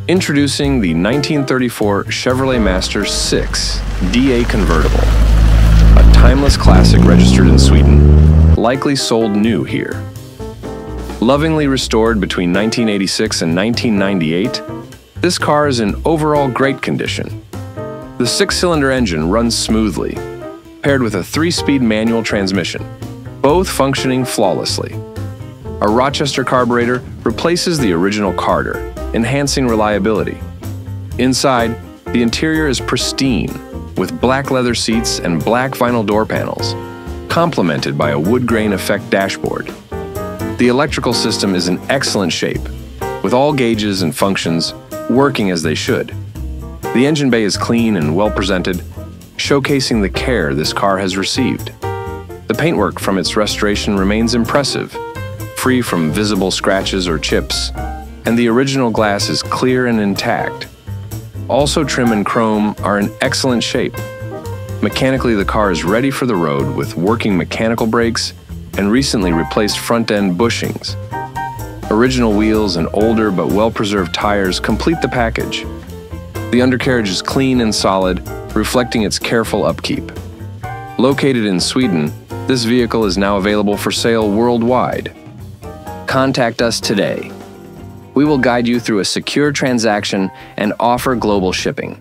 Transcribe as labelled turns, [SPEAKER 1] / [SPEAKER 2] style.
[SPEAKER 1] Introducing the 1934 Chevrolet Master 6 DA Convertible, a timeless classic registered in Sweden, likely sold new here. Lovingly restored between 1986 and 1998, this car is in overall great condition. The six-cylinder engine runs smoothly, paired with a 3-speed manual transmission, both functioning flawlessly. A Rochester carburetor replaces the original Carter, enhancing reliability. Inside, the interior is pristine, with black leather seats and black vinyl door panels, complemented by a wood grain effect dashboard. The electrical system is in excellent shape, with all gauges and functions working as they should. The engine bay is clean and well presented, showcasing the care this car has received. The paintwork from its restoration remains impressive, free from visible scratches or chips, and the original glass is clear and intact. Also, trim and chrome are in excellent shape. Mechanically, the car is ready for the road with working mechanical brakes and recently replaced front-end bushings. Original wheels and older but well-preserved tires complete the package. The undercarriage is clean and solid, reflecting its careful upkeep. Located in Sweden, this vehicle is now available for sale worldwide.
[SPEAKER 2] Contact us today. We will guide you through a secure transaction and offer global shipping.